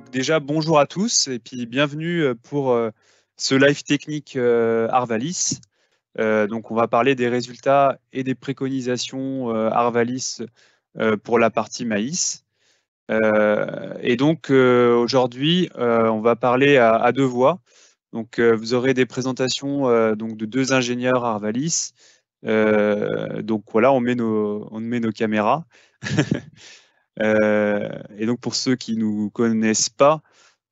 Donc déjà, bonjour à tous et puis bienvenue pour ce live technique Arvalis. Donc on va parler des résultats et des préconisations Arvalis pour la partie maïs. Et donc aujourd'hui, on va parler à deux voix. Donc vous aurez des présentations donc de deux ingénieurs Arvalis. Donc voilà, on met nos caméras. Et donc pour ceux qui nous connaissent pas,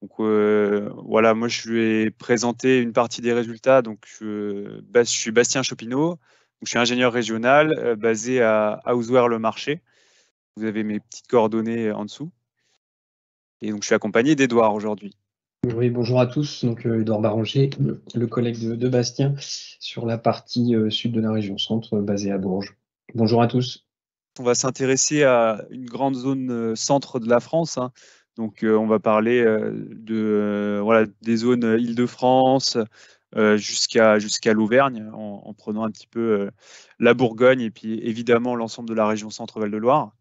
donc voilà, moi je vais présenter une partie des résultats. Donc je suis Bastien Chopineau, donc, je suis ingénieur régional basé à Auzouer-le-Marché. Vous avez mes petites coordonnées en dessous. Et donc je suis accompagné d'Edouard aujourd'hui. Oui, bonjour à tous. Donc, Edouard Baranger, le collègue de Bastien, sur la partie sud de la région centre, basée à Bourges. Bonjour à tous. On va s'intéresser à une grande zone centre de la France, hein. Donc on va parler voilà, des zones Île-de-France jusqu'à l'Auvergne, en prenant un petit peu la Bourgogne et puis évidemment l'ensemble de la région Centre-Val-de-Loire.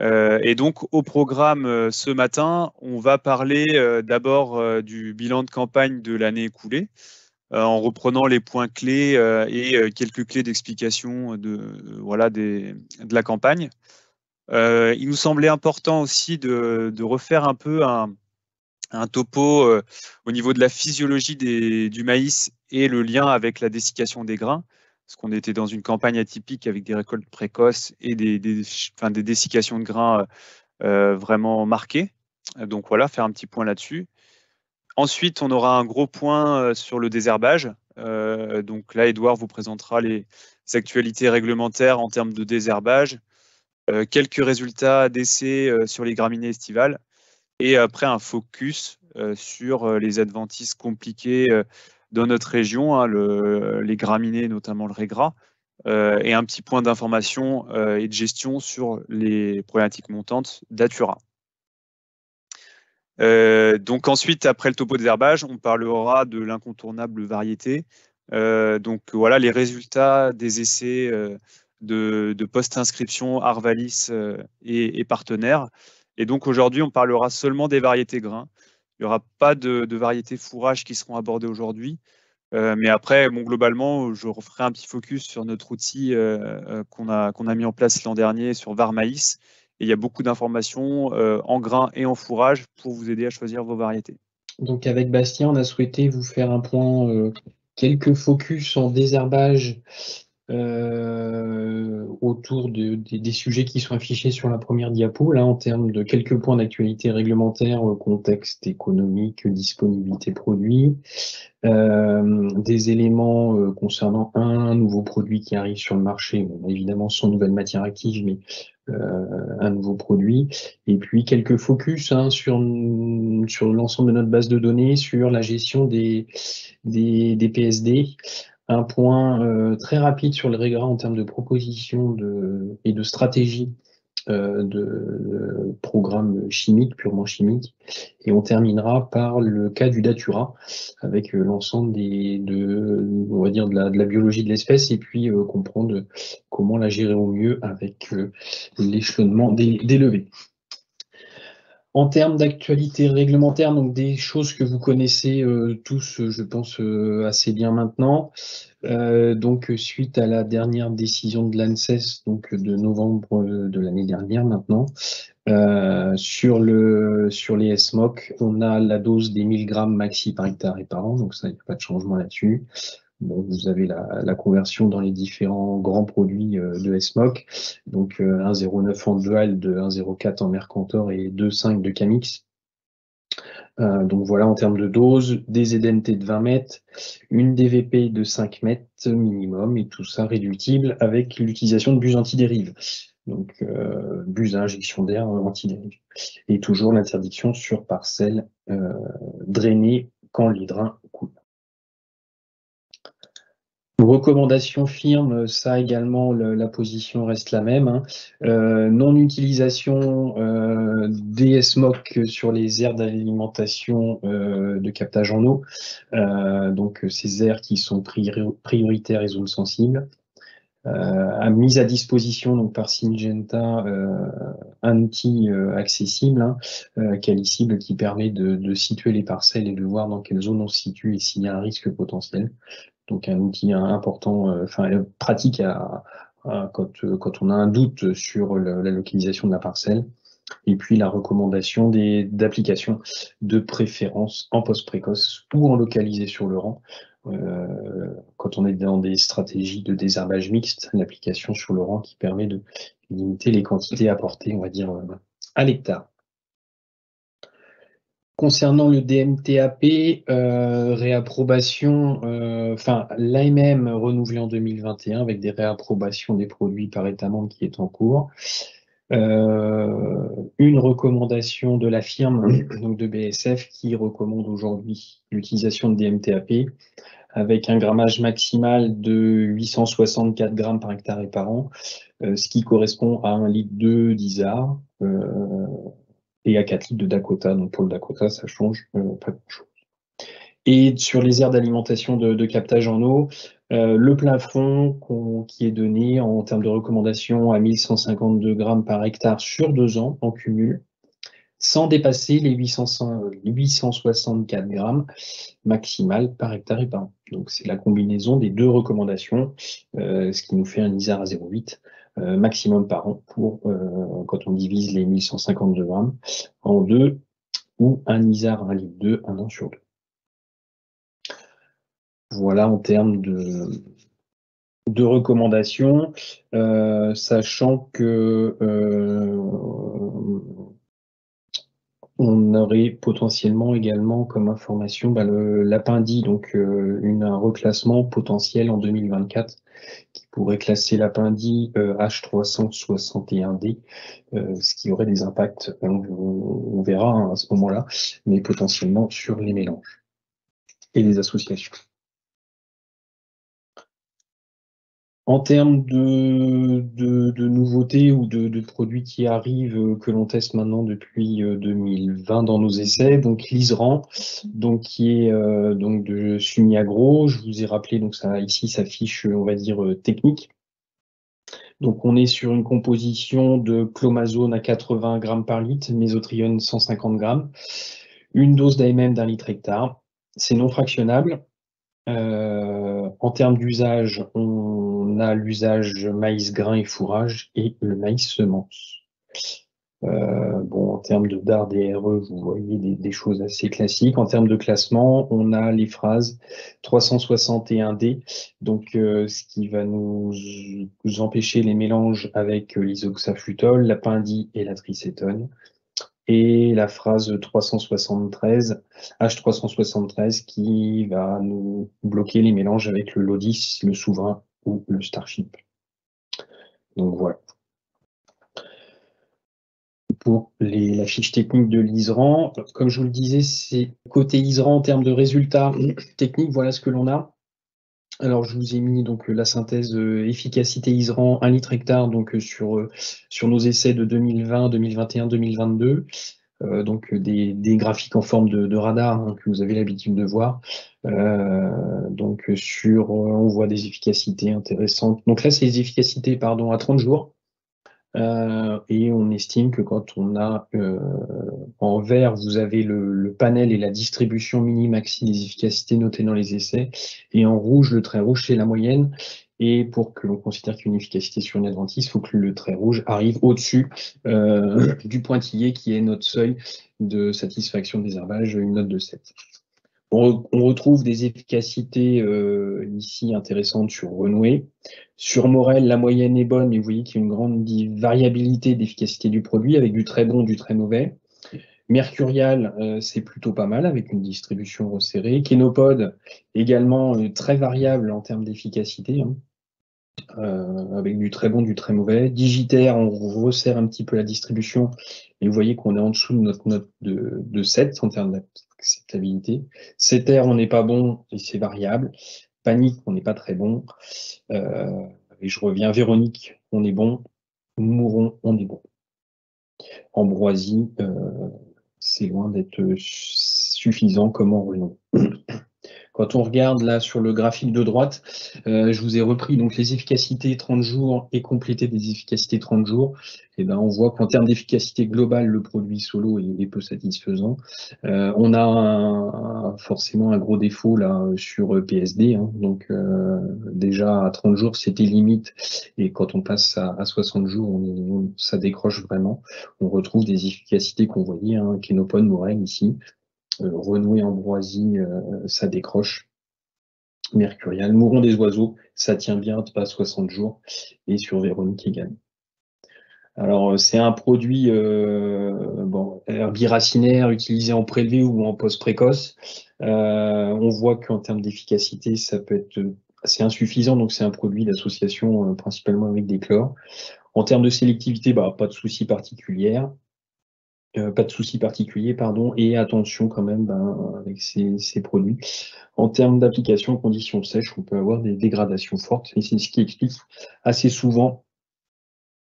Et donc, au programme ce matin, on va parler d'abord du bilan de campagne de l'année écoulée, en reprenant les points clés et quelques clés d'explication voilà, de la campagne. Il nous semblait important aussi de refaire un peu un topo au niveau de la physiologie du maïs et le lien avec la dessiccation des grains, parce qu'on était dans une campagne atypique avec des récoltes précoces et des dessiccations de grains vraiment marquées. Donc voilà, faire un petit point là-dessus. Ensuite, on aura un gros point sur le désherbage. Donc là, Edouard vous présentera les actualités réglementaires en termes de désherbage, quelques résultats d'essais sur les graminées estivales, et après un focus sur les adventices compliqués dans notre région, hein, les graminées, notamment le régras, et un petit point d'information et de gestion sur les problématiques montantes d'Atura. Donc ensuite, après le topo des herbages, on parlera de l'incontournable variété. Donc voilà les résultats des essais de post-inscription Arvalis et partenaires. Et donc aujourd'hui, on parlera seulement des variétés grains. Il n'y aura pas de variétés fourrage qui seront abordées aujourd'hui. Mais après, bon, globalement, je referai un petit focus sur notre outil qu'on a mis en place l'an dernier sur VAR Maïs. Et il y a beaucoup d'informations en grains et en fourrage pour vous aider à choisir vos variétés. Donc, avec Bastien, on a souhaité vous faire un point, quelques focus en désherbage autour des sujets qui sont affichés sur la première diapo, là, en termes de quelques points d'actualité réglementaire, contexte économique, disponibilité produit, des éléments concernant un nouveau produit qui arrive sur le marché, bon, évidemment sans nouvelle matière active, mais un nouveau produit, et puis quelques focus sur l'ensemble de notre base de données, sur la gestion des PSD. Un point très rapide sur le régras en termes de propositions et de stratégie de programmes chimiques, purement chimiques. Et on terminera par le cas du datura, avec l'ensemble on va dire, de la biologie de l'espèce, et puis comprendre comment la gérer au mieux avec l'échelonnement des levées. En termes d'actualité réglementaire, donc des choses que vous connaissez tous, je pense, assez bien maintenant. Donc, suite à la dernière décision de l'ANSES, donc de novembre de l'année dernière maintenant, sur les SMOC, on a la dose des 1000 grammes maxi par hectare et par an, donc ça, il n'y a pas de changement là-dessus. Bon, vous avez la conversion dans les différents grands produits de SMOC, donc 1,09 en dual, de 1,04 en Mercantor et 2,5 de Camix. Donc voilà, en termes de dose, des ZNT de 20 mètres, une DVP de 5 mètres minimum, et tout ça réductible avec l'utilisation de bus antidérive. Donc bus à injection d'air antidérive. Et toujours l'interdiction sur parcelle drainée quand l'hydrin coule. Recommandation firme, ça également, la position reste la même, hein. Non-utilisation des SMOC sur les aires d'alimentation de captage en eau, donc ces aires qui sont prioritaires et zones sensibles. a mis à disposition donc par Syngenta un outil accessible, qualifiable, qui permet de situer les parcelles et de voir dans quelle zone on se situe et s'il y a un risque potentiel. Donc un outil important, pratique quand on a un doute sur la localisation de la parcelle. Et puis la recommandation d'applications de préférence en poste précoce ou en localisé sur le rang. Quand on est dans des stratégies de désherbage mixte, l'application sur le rang qui permet de limiter les quantités apportées, on va dire, à l'hectare. Concernant le DMTAP, réapprobation, l'AMM renouvelé en 2021 avec des réapprobations des produits par État membre qui est en cours. Une recommandation de la firme, donc de BASF, qui recommande aujourd'hui l'utilisation de DMTAP avec un grammage maximal de 864 grammes par hectare et par an, ce qui correspond à 1,2 litre d'ISAR et à 4 litres de Dakota. Donc pour le Dakota, ça change pas grand-chose. Et sur les aires d'alimentation de captage en eau, le plafond qui est donné en termes de recommandation à 1152 grammes par hectare sur 2 ans en cumul, sans dépasser les 864 grammes maximal par hectare et par an. Donc c'est la combinaison des deux recommandations, ce qui nous fait un ISAR à 0,8 maximum par an pour quand on divise les 1152 grammes en deux, ou un ISAR à 1,2 litre, 1 an sur 2. Voilà en termes de recommandations, sachant que on aurait potentiellement également comme information l'APINDI, donc un reclassement potentiel en 2024 qui pourrait classer l'APINDI H361D, ce qui aurait des impacts, on verra à ce moment-là, mais potentiellement sur les mélanges et les associations. En termes de nouveautés ou de produits qui arrivent, que l'on teste maintenant depuis 2020 dans nos essais, donc l'ISRAN, donc qui est donc de Sumiagro. Je vous ai rappelé, donc ça ici s'affiche, on va dire, technique. Donc on est sur une composition de clomazone à 80 grammes par litre, mésotrione 150 grammes, une dose d'AMM d'1 litre hectare. C'est non fractionnable. En termes d'usage, on a l'usage maïs grain et fourrage et le maïs semence. En termes de DAR, DRE, vous voyez des choses assez classiques. En termes de classement, on a les phrases 361D, donc ce qui va nous empêcher les mélanges avec l'isoxaflutol, l'apindi et la tricétone. Et la phrase 373, H373, qui va nous bloquer les mélanges avec le Lodis, le Souverain ou le Starship. Donc voilà. Pour la fiche technique de l'ISRAN, comme je vous le disais, c'est côté ISRAN en termes de résultats techniques, voilà ce que l'on a. Alors, je vous ai mis donc la synthèse efficacité ISRAN 1 litre hectare donc sur nos essais de 2020, 2021, 2022. Donc des graphiques en forme de radar que vous avez l'habitude de voir. Donc on voit des efficacités intéressantes. Donc là, c'est les efficacités à 30 jours. Et on estime que quand on a en vert, vous avez le panel et la distribution mini-maxi des efficacités notées dans les essais, et en rouge, le trait rouge, c'est la moyenne. Et pour que l'on considère qu'une efficacité sur une adventice, il faut que le trait rouge arrive au-dessus du pointillé qui est notre seuil de satisfaction des herbages, une note de 7. On retrouve des efficacités ici intéressantes sur Renoué. Sur Morel, la moyenne est bonne, mais vous voyez qu'il y a une grande variabilité d'efficacité du produit avec du très bon, du très mauvais. Mercurial, c'est plutôt pas mal avec une distribution resserrée. Kénopode, également très variable en termes d'efficacité, avec du très bon, du très mauvais. Digitaire, on resserre un petit peu la distribution et vous voyez qu'on est en dessous de notre note de 7 en termes d'acceptabilité. Ceter, on n'est pas bon et c'est variable. Panique, on n'est pas très bon. Et je reviens, Véronique, on est bon. Mouron, on est bon. Ambroisie, c'est loin d'être suffisant comme en Renault. Quand on regarde là sur le graphique de droite, je vous ai repris donc les efficacités 30 jours et complété des efficacités 30 jours. Et ben, on voit qu'en termes d'efficacité globale, le produit solo est peu satisfaisant. On a forcément un gros défaut là sur PSD. Hein, donc déjà à 30 jours, c'était limite. Et quand on passe à 60 jours, ça décroche vraiment. On retrouve des efficacités qu'on voyait, hein, Kenopone, Morel ici. Renoué, Ambroisie, ça décroche. Mercurial, Mouron des oiseaux, ça tient bien, pas 60 jours. Et sur Véronique également. Alors, c'est un produit herbiracinaire utilisé en prélevé ou en post-précoce. On voit qu'en termes d'efficacité, ça peut être assez insuffisant. Donc, c'est un produit d'association principalement avec des chlores. En termes de sélectivité, pas de souci particulier. Pardon, et attention quand même avec ces produits. En termes d'application en conditions sèches, on peut avoir des dégradations fortes, et c'est ce qui explique assez souvent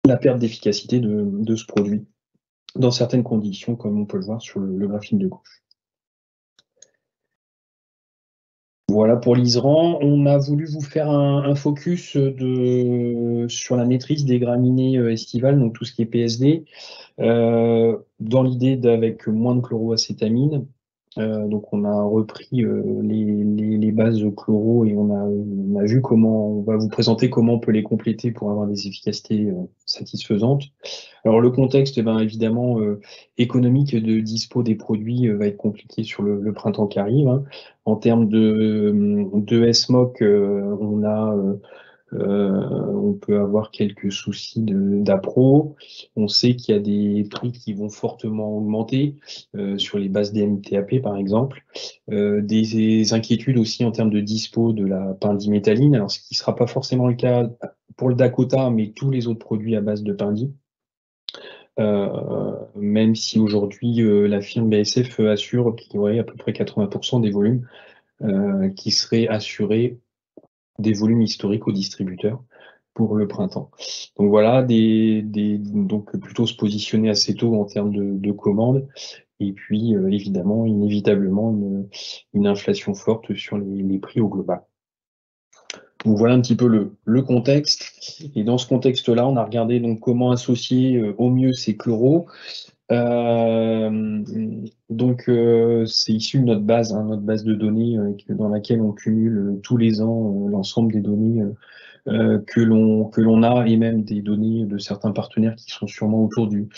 la perte d'efficacité de ce produit dans certaines conditions, comme on peut le voir sur le graphique de gauche. Voilà pour l'ISRAN. On a voulu vous faire un focus sur la maîtrise des graminées estivales, donc tout ce qui est PSD, dans l'idée d'avec moins de chloroacétamine. Donc on a repris les bases chloro et on a vu comment, on va vous présenter comment on peut les compléter pour avoir des efficacités satisfaisantes. Alors le contexte, évidemment, économique de dispo des produits va être compliqué sur le printemps qui arrive. Hein. En termes de SMOC, on peut avoir quelques soucis d'appro. On sait qu'il y a des prix qui vont fortement augmenter sur les bases DMTAP par exemple. Des inquiétudes aussi en termes de dispo de la pendimétalline, alors ce qui ne sera pas forcément le cas pour le Dakota, mais tous les autres produits à base de pendi. Même si aujourd'hui la firme BASF assure qu'il y aurait à peu près 80% des volumes qui seraient assurés des volumes historiques aux distributeurs pour le printemps. Donc voilà, donc plutôt se positionner assez tôt en termes de commandes, et puis évidemment, inévitablement, une inflation forte sur les prix au global. Donc voilà un petit peu le contexte. Et dans ce contexte-là, on a regardé donc comment associer au mieux ces chloros. Donc c'est issu de notre base, hein, notre base de données dans laquelle on cumule tous les ans l'ensemble des données que l'on a, et même des données de certains partenaires qui sont sûrement autour du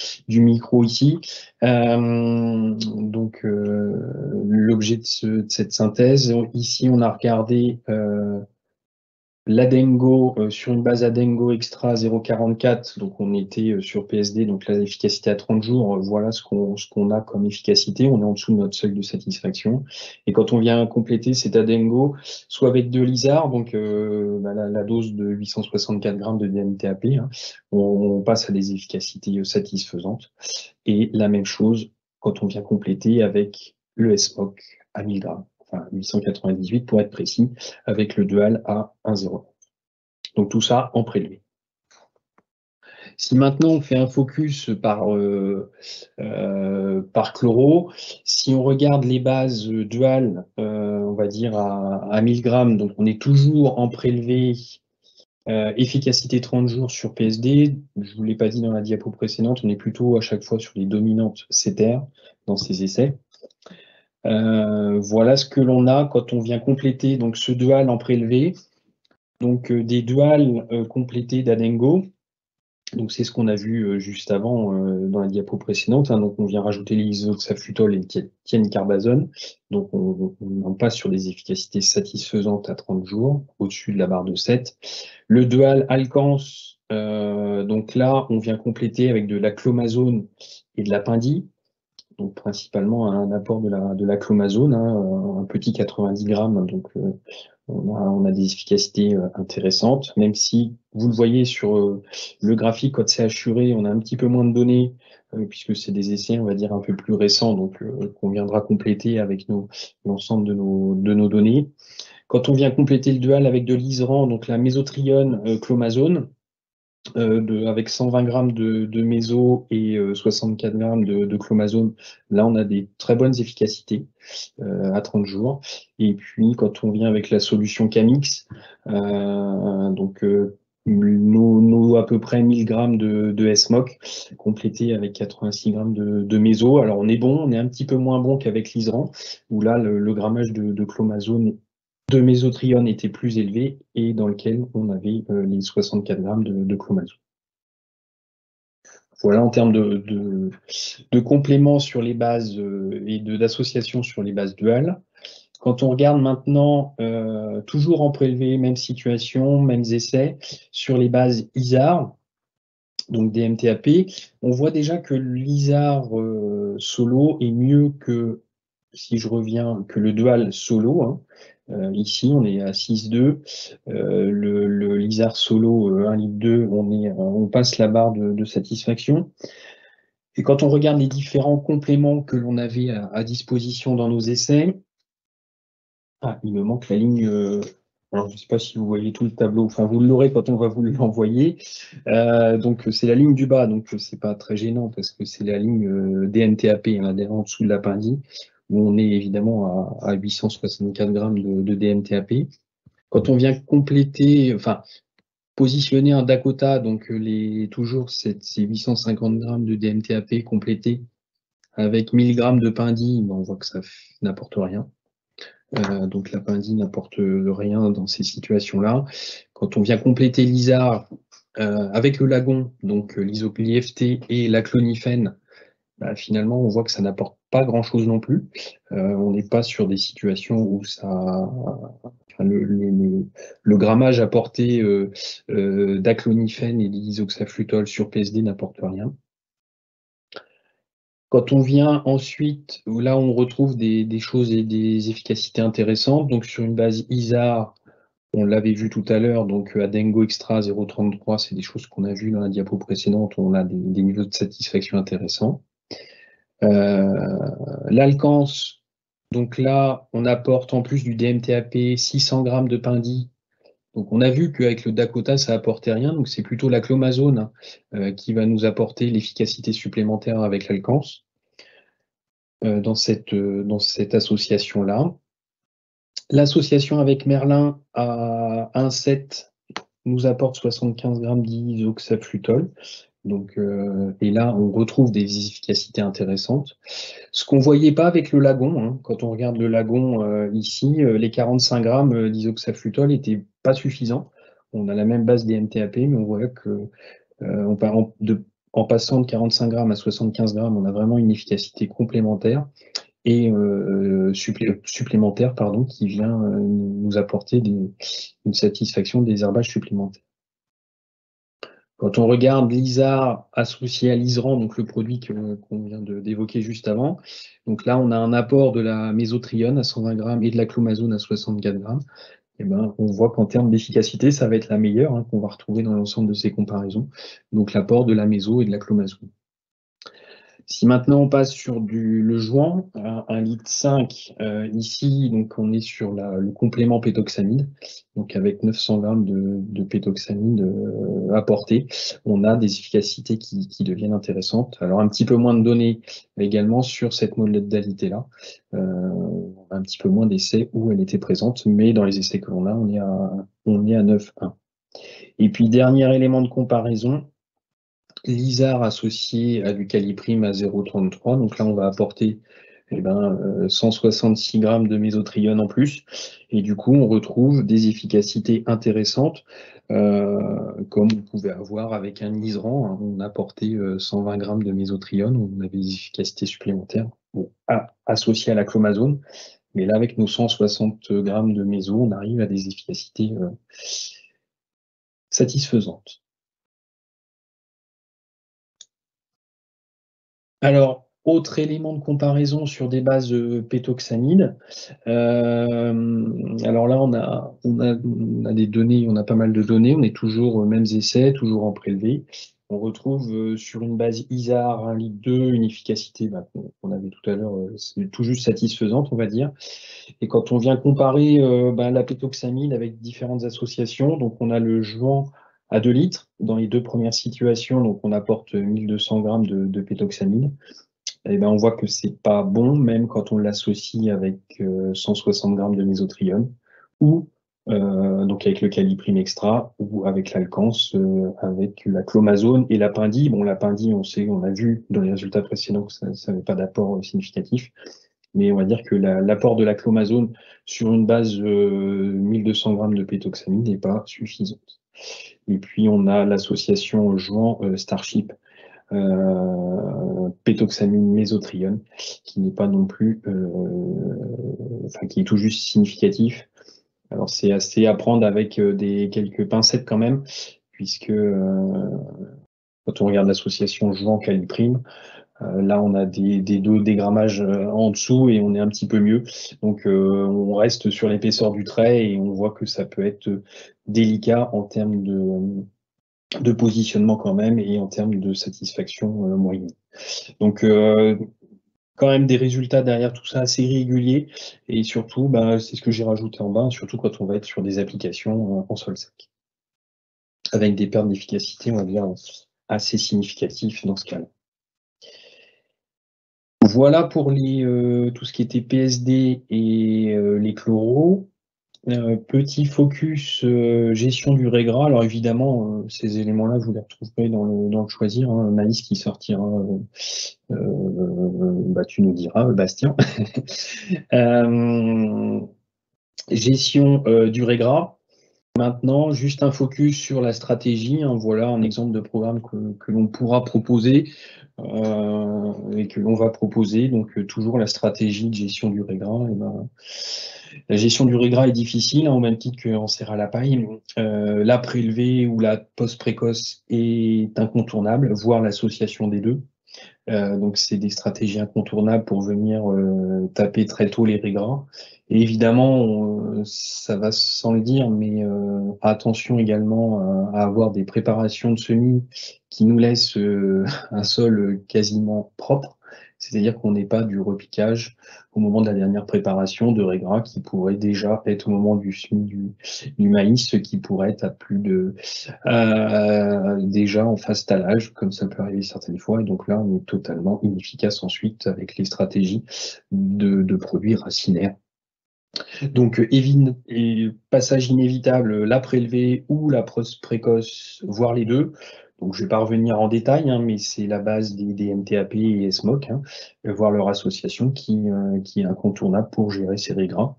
micro ici. Donc l'objet de cette synthèse, ici on a regardé l'Adengo sur une base Adengo Extra 0,44, donc on était sur PSD, donc là l'efficacité à 30 jours, voilà ce qu'on a comme efficacité, on est en dessous de notre seuil de satisfaction. Et quand on vient compléter cet Adengo, soit avec de l'ISAR, donc la dose de 864 grammes de DMTAP, hein, on passe à des efficacités satisfaisantes. Et la même chose quand on vient compléter avec le SMOC à 1000 grammes. Enfin 898 pour être précis, avec le dual à 1,0. Donc tout ça en prélevé. Si maintenant on fait un focus par chloro, si on regarde les bases dual, on va dire à 1000 grammes, donc on est toujours en prélevé, efficacité 30 jours sur PSD. Je ne vous l'ai pas dit dans la diapo précédente, on est plutôt à chaque fois sur les dominantes CTR dans ces essais. Voilà ce que l'on a quand on vient compléter donc ce dual en prélevé, donc des duals complétés d'Adengo. Donc c'est ce qu'on a vu juste avant dans la diapo précédente. Hein. Donc on vient rajouter l'isoxaflutol et le thièncarbazone. Donc on passe sur des efficacités satisfaisantes à 30 jours, au-dessus de la barre de 7. Le dual Alcance, donc là on vient compléter avec de la clomazone et de la pindi. Donc principalement un apport de la clomazone, hein, un petit 90 grammes, donc on a des efficacités intéressantes, même si vous le voyez sur le graphique, quand c'est assuré, on a un petit peu moins de données, puisque c'est des essais, on va dire, un peu plus récents, donc qu'on viendra compléter avec l'ensemble de nos données. Quand on vient compléter le dual avec de l'ISRAN, donc la mésotrione clomazone, avec 120 grammes de méso et 64 grammes de clomazone, là on a des très bonnes efficacités à 30 jours. Et puis quand on vient avec la solution Camix, donc nos à peu près 1000 grammes de S-MOC, complété avec 86 grammes de méso. Alors on est bon, on est un petit peu moins bon qu'avec l'Isran, où là le grammage de clomazone de mésotrione était plus élevé et dans lequel on avait les 64 grammes de clomazone. Voilà en termes de compléments sur les bases et d'associations sur les bases duales. Quand on regarde maintenant, toujours en prélevé, même situation, mêmes essais, sur les bases ISAR, donc DMTAP, on voit déjà que l'ISAR solo est mieux que, si je reviens, que le dual solo, hein. Ici, on est à 6,2. Le l'ISAR solo 1,2 litre, on passe la barre de satisfaction. Et quand on regarde les différents compléments que l'on avait à disposition dans nos essais, il me manque la ligne. Alors, je ne sais pas si vous voyez tout le tableau, enfin, vous l'aurez quand on va vous l'envoyer. Donc, c'est la ligne du bas, donc c'est pas très gênant parce que c'est la ligne DMTAP, hein, en dessous de l'appendice, où on est évidemment à 864 grammes de DMTAP. Quand on vient compléter, enfin, positionner un Dakota, donc toujours ces 850 grammes de DMTAP complétés avec 1000 grammes de Pindi, on voit que ça n'apporte rien. Donc la Pindi n'apporte rien dans ces situations-là. Quand on vient compléter l'ISAR avec le lagon, donc l'IFT et la clonifène, finalement on voit que ça n'apporte pas grand-chose non plus. On n'est pas sur des situations où le grammage apporté d'aclonifène et d'isoxaflutol sur PSD n'apporte rien. Quand on vient ensuite, là on retrouve des choses et des efficacités intéressantes. Donc sur une base ISAR, on l'avait vu tout à l'heure, donc Adengo Extra 0,33, c'est des choses qu'on a vues dans la diapo précédente, on a des niveaux de satisfaction intéressants. L'Alcance, donc là on apporte en plus du DMTAP 600 grammes de Pindi. Donc on a vu qu'avec le Dakota ça apportait rien, donc c'est plutôt la clomazone qui va nous apporter l'efficacité supplémentaire avec l'Alcance. Dans cette association-là. L'association avec Merlin à 1,7 nous apporte 75 grammes d'isoxaflutol. Donc, et là, on retrouve des efficacités intéressantes. Ce qu'on ne voyait pas avec le lagon, hein, quand on regarde le lagon ici, les 45 grammes d'isoxaflutol n'étaient pas suffisants. On a la même base des MTAP, mais on voit que en passant de 45 grammes à 75 grammes, on a vraiment une efficacité complémentaire et supplémentaire, pardon, qui vient nous apporter une satisfaction des herbages supplémentaires. Quand on regarde l'ISAR associé à l'Isran, donc le produit qu'on vient d'évoquer juste avant, donc là on a un apport de la mésotrione à 120 grammes et de la clomazone à 64 grammes. Et on voit qu'en termes d'efficacité, ça va être la meilleure qu'on va retrouver dans l'ensemble de ces comparaisons. Donc l'apport de la méso et de la clomazone. Si maintenant on passe sur le joint, 1,5 litre, ici donc on est sur le complément pétoxamide, donc avec 900 grammes de pétoxamide apporté, on a des efficacités qui deviennent intéressantes. Alors un petit peu moins de données également sur cette modalité-là, on a un petit peu moins d'essais où elle était présente, mais dans les essais que l'on a, on est à 9,1. Et puis dernier élément de comparaison, l'ISAR associé à du caliprime à 0,33. Donc là, on va apporter 166 grammes de mésotrione en plus. Et du coup, on retrouve des efficacités intéressantes, comme vous pouvez avoir avec un Isran. Hein, on apportait 120 grammes de mésotrione. On avait des efficacités supplémentaires associées à la clomazone. Mais là, avec nos 160 grammes de méso, on arrive à des efficacités satisfaisantes. Alors, autre élément de comparaison sur des bases pétoxamide. Alors là, on a des données, on a pas mal de données, on est toujours aux mêmes essais, toujours en prélevé. On retrouve sur une base ISAR 1,2 litre une efficacité qu'on avait tout à l'heure, tout juste satisfaisante, on va dire. Et quand on vient comparer la pétoxamide avec différentes associations, donc on a le joint à 2 litres. Dans les 2 premières situations, donc on apporte 1200 grammes de pétoxamine. Et ben, on voit que c'est pas bon, même quand on l'associe avec 160 grammes de mésotrione, ou donc avec le caliprime extra, ou avec l'alkance, avec la clomazone et l'apindie. Bon, l'apindie, on sait, on a vu dans les résultats précédents que ça n'avait pas d'apport significatif, mais on va dire que l'apport de la clomazone sur une base 1200 grammes de pétoxamine n'est pas suffisante. Et puis on a l'association Jouan Starship pétoxamine mésotrione, qui n'est pas non plus, enfin qui est tout juste significatif. Alors c'est assez à prendre avec quelques pincettes quand même, puisque quand on regarde l'association Jouan-Caliprime, là on a des dégrammages en dessous et on est un petit peu mieux. Donc on reste sur l'épaisseur du trait et on voit que ça peut être délicat en termes de positionnement quand même et en termes de satisfaction moyenne. Donc quand même des résultats derrière tout ça assez réguliers et surtout, bah, c'est ce que j'ai rajouté en bas, surtout quand on va être sur des applications en sol sec, avec des pertes d'efficacité, on va dire, assez significatives dans ce cas-là. Voilà pour tout ce qui était PSD et les chloros. Petit focus gestion du régras. Alors évidemment, ces éléments-là, vous les retrouverez dans le choisir. Hein, Maïs qui sortira, bah, tu nous diras, Bastien. Gestion du régras. Maintenant, juste un focus sur la stratégie. Hein, voilà un exemple de programme que l'on pourra proposer et que l'on va proposer. Donc toujours la stratégie de gestion du régras. Et ben, la gestion du régras est difficile, hein, au même titre qu'en serre à la paille. La prélevée ou la post précoce est incontournable, voire l'association des deux. Donc c'est des stratégies incontournables pour venir taper très tôt les régras. Et évidemment, ça va sans le dire, mais attention également à avoir des préparations de semis qui nous laissent un sol quasiment propre. C'est-à-dire qu'on n'ait pas du repiquage au moment de la dernière préparation de régras qui pourrait déjà être au moment du semis du maïs, ce qui pourrait être à plus de déjà en phase talage, comme ça peut arriver certaines fois. Et donc là, on est totalement inefficace ensuite avec les stratégies de produits racinaires. Donc, passage inévitable, la prélevée ou la précoce, voire les deux. Donc, je ne vais pas revenir en détail, hein, mais c'est la base des MTAP et SMOC, hein, voir leur association qui est incontournable pour gérer ces régras.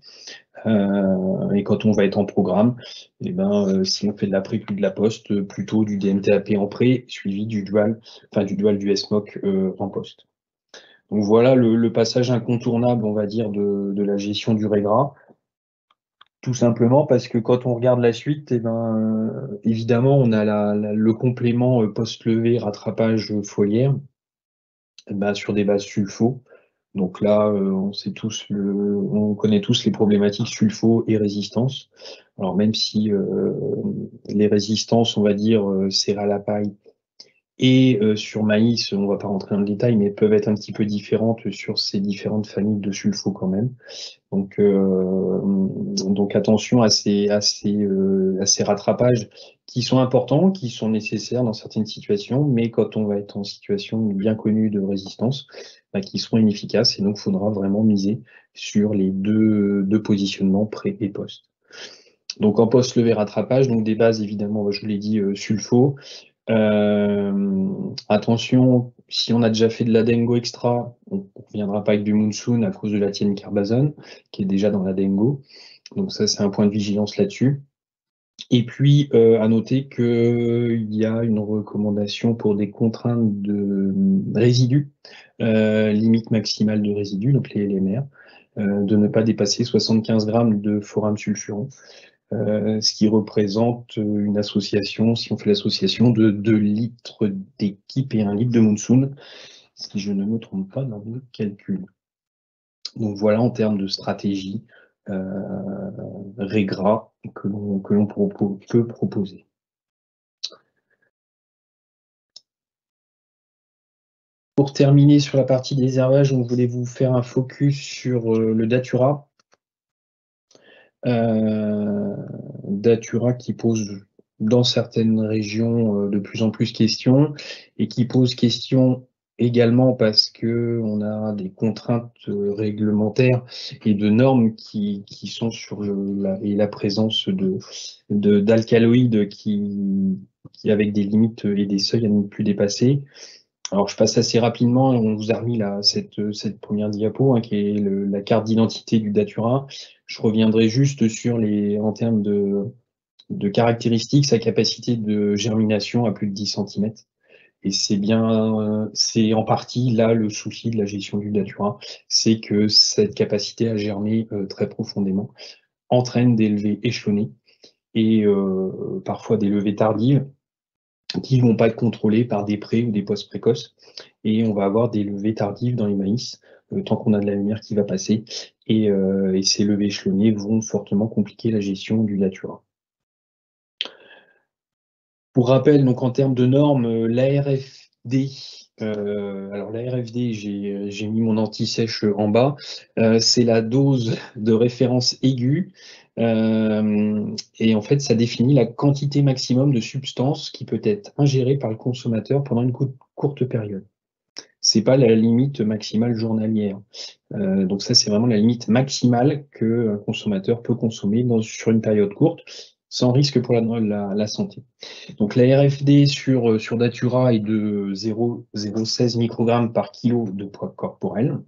Et quand on va être en programme, eh ben, si on fait de la pré plus de la poste, plutôt du DMTAP en pré, suivi du dual du SMOC en poste. Donc voilà le passage incontournable, on va dire, de la gestion du régras. Tout simplement parce que quand on regarde la suite, eh ben, évidemment, on a le complément post-levée, rattrapage foliaire, eh ben, sur des bases sulfo. Donc là, on connaît tous les problématiques sulfo et résistance. Alors même si les résistances, on va dire, serre à la paille et sur maïs, on ne va pas rentrer dans le détail, mais peuvent être un petit peu différentes sur ces différentes familles de sulfo quand même. Donc attention à ces rattrapages qui sont importants, qui sont nécessaires dans certaines situations, mais quand on va être en situation bien connue de résistance, bah, qui seront inefficaces. Et donc, il faudra vraiment miser sur les deux positionnements pré et post. Donc en post levé rattrapage, donc des bases évidemment, je vous l'ai dit, sulfo. Attention, si on a déjà fait de la Dengo extra, on ne reviendra pas avec du Monsoon à cause de la tienne carbazone, qui est déjà dans la Dengo. Donc ça, c'est un point de vigilance là-dessus. Et puis, à noter qu'il y a une recommandation pour des contraintes de résidus, limite maximale de résidus, donc les LMR, de ne pas dépasser 75 grammes de forum sulfurant. Ce qui représente une association, si on fait l'association, de 2 litres d'équipe et 1 litre de Monsoon, si je ne me trompe pas dans le calcul. Donc voilà en termes de stratégie régras que l'on peut proposer. Pour terminer sur la partie désherbage, on voulait vous faire un focus sur le Datura. Datura qui pose dans certaines régions de plus en plus question, et qui pose question également parce que on a des contraintes réglementaires et de normes qui sont sur la présence d'alcaloïdes qui avec des limites et des seuils à ne plus dépasser. Alors, je passe assez rapidement. On vous a remis là, cette première diapo, hein, qui est la carte d'identité du Datura. Je reviendrai juste sur en termes de caractéristiques, sa capacité de germination à plus de 10 cm. Et c'est en partie là le souci de la gestion du Datura, c'est que cette capacité à germer très profondément entraîne des levées échelonnées et parfois des levées tardives qui ne vont pas être contrôlées par des prés ou des postes précoces. Et on va avoir des levées tardives dans les maïs, tant qu'on a de la lumière qui va passer. Et ces levées échelonnées vont fortement compliquer la gestion du Datura. Pour rappel, donc en termes de normes, l'ARFD, alors l'ARFD, j'ai mis mon anti-sèche en bas, c'est la dose de référence aiguë, et en fait ça définit la quantité maximum de substance qui peut être ingérée par le consommateur pendant une courte période. C'est pas la limite maximale journalière. Donc ça, c'est vraiment la limite maximale qu'un consommateur peut consommer sur une période courte, sans risque pour la santé. Donc la RFD sur Datura est de 0,16 microgrammes par kilo de poids corporel.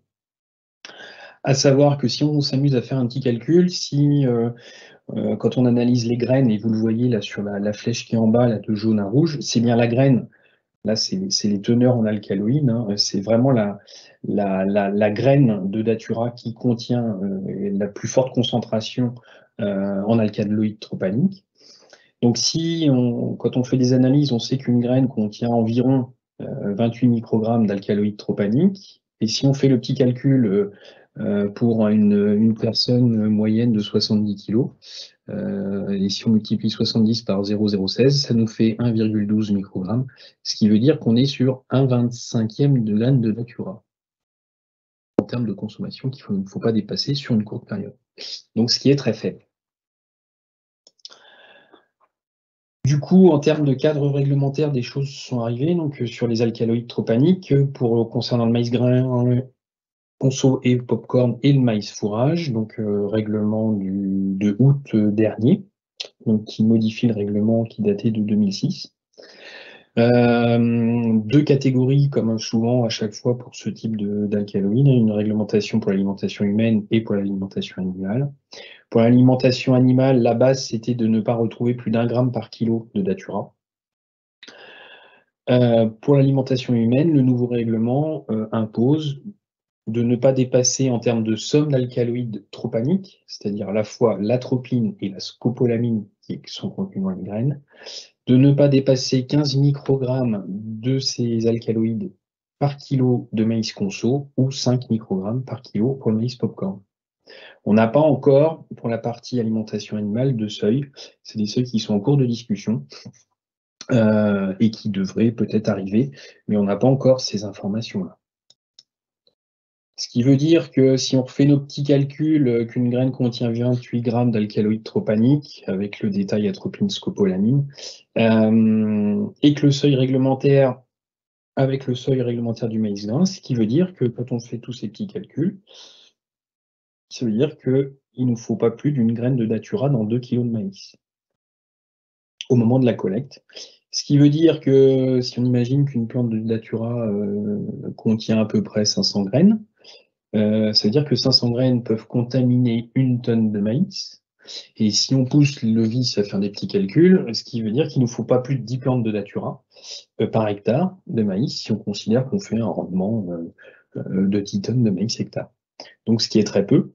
À savoir que si on s'amuse à faire un petit calcul, quand on analyse les graines, et vous le voyez là sur la flèche qui est en bas, là de jaune à rouge, c'est bien la graine. Là, c'est les teneurs en alcaloïdes, hein. C'est vraiment la graine de Datura qui contient la plus forte concentration en alcaloïdes tropaniques. Donc, quand on fait des analyses, on sait qu'une graine contient environ 28 microgrammes d'alcaloïdes tropaniques. Et si on fait le petit calcul pour une personne moyenne de 70 kg, et si on multiplie 70 par 0,016, ça nous fait 1,12 microgrammes, ce qui veut dire qu'on est sur 1/25e de l'âne de Datura en termes de consommation qu'il ne faut pas dépasser sur une courte période. Donc, ce qui est très faible. Du coup, en termes de cadre réglementaire, des choses sont arrivées donc, sur les alcaloïdes tropaniques concernant le maïs grain, conso et popcorn et le maïs fourrage, donc règlement de août dernier, donc, qui modifie le règlement qui datait de 2006. Deux catégories, comme souvent à chaque fois pour ce type d'alcaloïdes, une réglementation pour l'alimentation humaine et pour l'alimentation animale. Pour l'alimentation animale, la base, c'était de ne pas retrouver plus d'1 gramme par kilo de Datura. Pour l'alimentation humaine, le nouveau règlement impose de ne pas dépasser en termes de somme d'alcaloïdes tropaniques, c'est-à-dire à la fois l'atropine et la scopolamine qui sont contenus dans les graines, de ne pas dépasser 15 microgrammes de ces alcaloïdes par kilo de maïs conso ou 5 microgrammes par kilo pour le maïs popcorn. On n'a pas encore, pour la partie alimentation animale, de seuil. C'est des seuils qui sont en cours de discussion et qui devraient peut-être arriver, mais on n'a pas encore ces informations-là. Ce qui veut dire que si on refait nos petits calculs, qu'une graine contient 28 grammes d'alcaloïdes tropaniques, avec le détail atropine, scopolamine, et que le seuil réglementaire, avec le seuil réglementaire du maïs grain, ce qui veut dire que quand on fait tous ces petits calculs, ça veut dire qu'il ne nous faut pas plus d'une graine de Datura dans 2 kg de maïs au moment de la collecte. Ce qui veut dire que si on imagine qu'une plante de Datura contient à peu près 500 graines, ça veut dire que 500 graines peuvent contaminer 1 tonne de maïs. Et si on pousse le vice à faire des petits calculs, ce qui veut dire qu'il ne nous faut pas plus de 10 plantes de Datura par hectare de maïs si on considère qu'on fait un rendement de 10 tonnes de maïs hectare. Donc ce qui est très peu.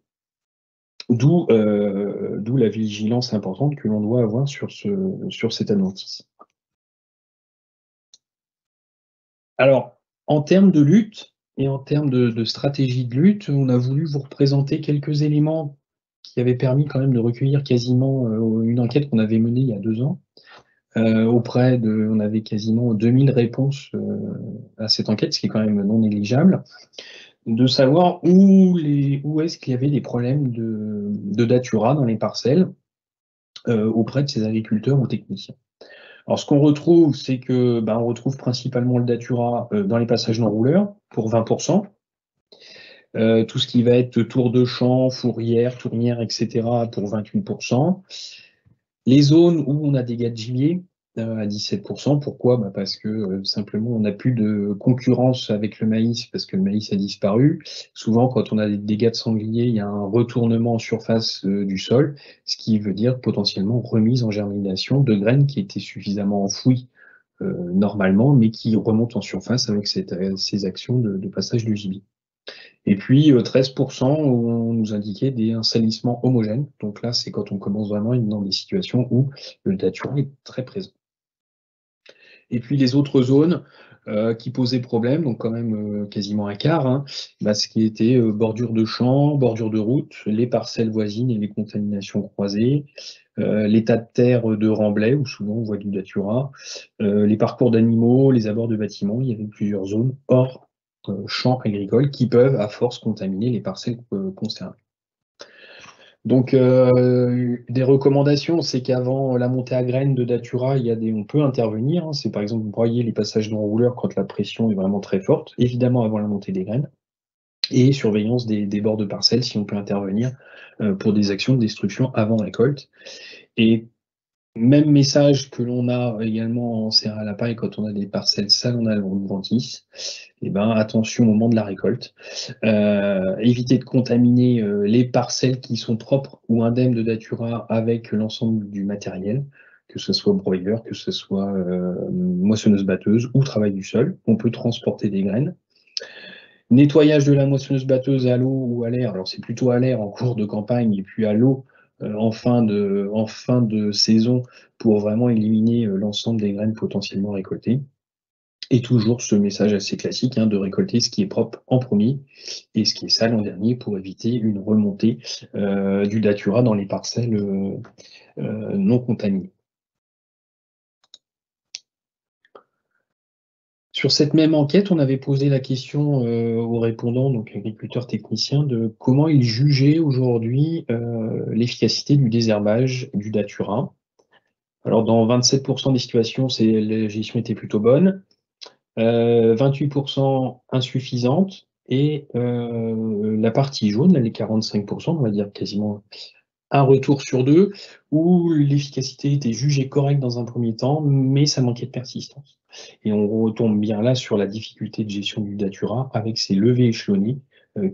D'où la vigilance importante que l'on doit avoir sur cette notice. Alors, en termes de lutte et en termes de stratégie de lutte, on a voulu vous représenter quelques éléments qui avaient permis quand même de recueillir quasiment une enquête qu'on avait menée il y a 2 ans. On avait quasiment 2000 réponses à cette enquête, ce qui est quand même non négligeable, de savoir où est-ce qu'il y avait des problèmes de Datura dans les parcelles auprès de ces agriculteurs ou techniciens. Alors, ce qu'on retrouve, c'est que on retrouve principalement le datura dans les passages non rouleurs pour 20%. Tout ce qui va être tour de champ, fourrière, tournière, etc. pour 28%. Les zones où on a des dégâts de gibier à 17%. Pourquoi? Parce que simplement on n'a plus de concurrence avec le maïs parce que le maïs a disparu. Souvent, quand on a des dégâts de sanglier, il y a un retournement en surface du sol, ce qui veut dire potentiellement remise en germination de graines qui étaient suffisamment enfouies normalement, mais qui remontent en surface avec ces actions de passage du gibier. Et puis 13% où on nous indiquait un salissements homogènes. Donc là, c'est quand on commence vraiment dans des situations où le datura est très présent. Et puis les autres zones qui posaient problème, donc quand même quasiment un quart, hein, ce qui était bordure de champs, bordure de route, les parcelles voisines et les contaminations croisées, l'état de terre de remblai, où souvent on voit du datura, les parcours d'animaux, les abords de bâtiments, il y avait plusieurs zones hors champs agricoles qui peuvent à force contaminer les parcelles concernées. Donc, des recommandations, c'est qu'avant la montée à graines de datura, on peut intervenir. Hein. C'est par exemple broyer les passages non rouleurs quand la pression est vraiment très forte, évidemment avant la montée des graines, et surveillance des bords de parcelles si on peut intervenir pour des actions de destruction avant récolte. Et même message que l'on a également en serre à la paille quand on a des parcelles salonales ou adventices. Attention au moment de la récolte. Éviter de contaminer les parcelles qui sont propres ou indemnes de datura avec l'ensemble du matériel, que ce soit broyeur, que ce soit moissonneuse-batteuse ou travail du sol. On peut transporter des graines. Nettoyage de la moissonneuse-batteuse à l'eau ou à l'air. Alors c'est plutôt à l'air en cours de campagne et puis à l'eau en fin de saison pour vraiment éliminer l'ensemble des graines potentiellement récoltées. Et toujours ce message assez classique de récolter ce qui est propre en premier et ce qui est sale en dernier pour éviter une remontée du datura dans les parcelles non contaminées. Sur cette même enquête, on avait posé la question aux répondants, donc agriculteurs techniciens, de comment ils jugeaient aujourd'hui l'efficacité du désherbage du datura. Alors, dans 27% des situations, la gestion était plutôt bonne, 28% insuffisante, et la partie jaune, les 45%, on va dire quasiment un retour sur deux, où l'efficacité était jugée correcte dans un premier temps, mais ça manquait de persistance. Et on retombe bien là sur la difficulté de gestion du datura avec ces levées échelonnées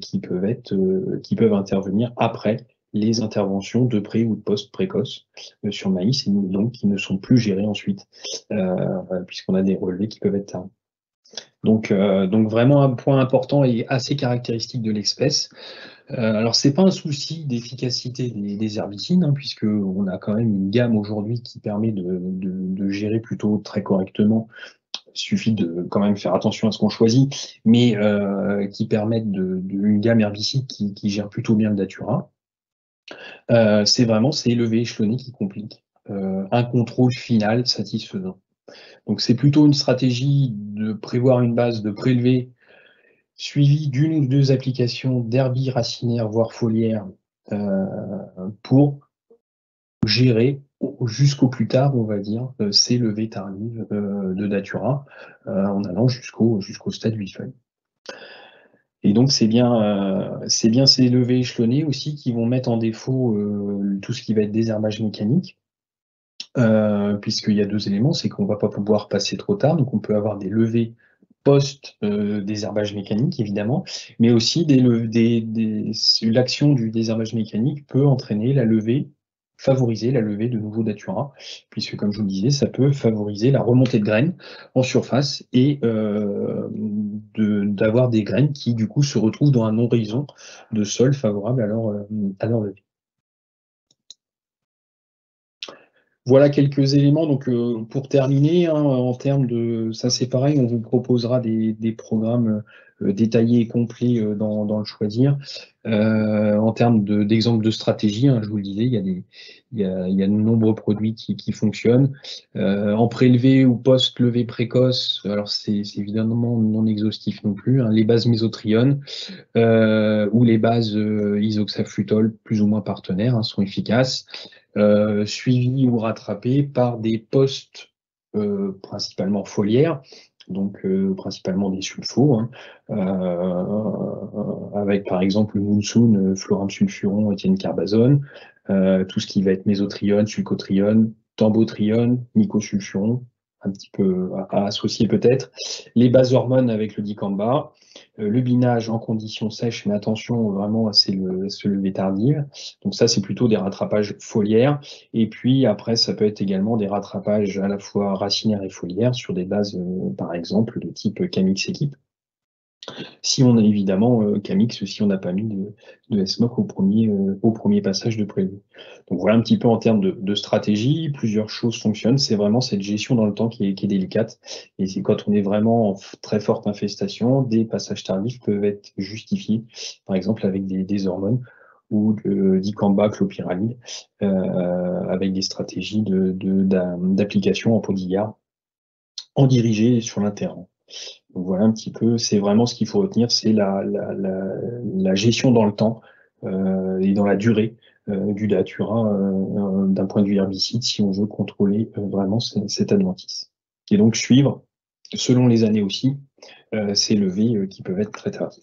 qui peuvent intervenir après les interventions de pré ou de post précoce sur maïs, et donc qui ne sont plus gérées ensuite, puisqu'on a des relevés qui peuvent être tardifs. Donc vraiment un point important et assez caractéristique de l'espèce. Alors c'est pas un souci d'efficacité des herbicides, puisque on a quand même une gamme aujourd'hui qui permet de gérer plutôt très correctement. Il suffit de quand même faire attention à ce qu'on choisit, mais qui permettent une gamme herbicide qui gère plutôt bien le datura. C'est vraiment ces levées échelonnées qui compliquent un contrôle final satisfaisant. Donc c'est plutôt une stratégie de prévoir une base de prélevé suivi d'une ou deux applications d'herbies racinaires, voire foliaires, pour gérer jusqu'au plus tard, on va dire, ces levées tardives de datura, en allant jusqu'au stade 8 feuilles. Et donc c'est bien ces levées échelonnées aussi qui vont mettre en défaut tout ce qui va être désherbage mécanique, puisqu'il y a deux éléments, c'est qu'on ne va pas pouvoir passer trop tard, donc on peut avoir des levées post-désherbage mécanique, évidemment, mais aussi l'action du désherbage mécanique peut entraîner favoriser la levée de nouveaux datura, puisque, comme je vous le disais, ça peut favoriser la remontée de graines en surface et d'avoir des graines qui, du coup, se retrouvent dans un horizon de sol favorable à leur levée. Voilà quelques éléments. Donc, pour terminer, en termes de, ça c'est pareil, on vous proposera des programmes détaillés et complets dans le choisir. En termes d'exemples de stratégie, je vous le disais, il y a de nombreux produits qui fonctionnent. En prélevé ou post-levée précoce, alors c'est évidemment non exhaustif non plus, les bases mésotrione ou les bases isoxaflutol, plus ou moins partenaires, sont efficaces. Suivis ou rattrapés par des principalement foliaires, donc principalement des sulfos, hein, avec par exemple le moonsoon, Florum sulfuron, éthylène-carbazone, tout ce qui va être mésotrione, sulcotrione, tambotrione, nicosulfuron, un petit peu à associer peut-être, les bases hormones avec le dicamba, le binage en conditions sèches, mais attention vraiment à ces levées tardives. Donc ça, c'est plutôt des rattrapages foliaires. Et puis après, ça peut être également des rattrapages à la fois racinaires et foliaires sur des bases, par exemple, de type Camix équipe. Si on a évidemment Camix, si on n'a pas mis de S-MOC au premier passage de prévu. Donc voilà un petit peu en termes de stratégie, plusieurs choses fonctionnent. C'est vraiment cette gestion dans le temps qui est délicate. Et c'est quand on est vraiment en très forte infestation, des passages tardifs peuvent être justifiés, par exemple avec des hormones ou dicamba, clopyralide, avec des stratégies d'application en podillard en dirigé sur l'interrang. Donc voilà un petit peu, c'est vraiment ce qu'il faut retenir, c'est la gestion dans le temps et dans la durée du datura d'un point de vue herbicide si on veut contrôler vraiment cette adventice. Et donc suivre, selon les années aussi, ces levées qui peuvent être très tardives.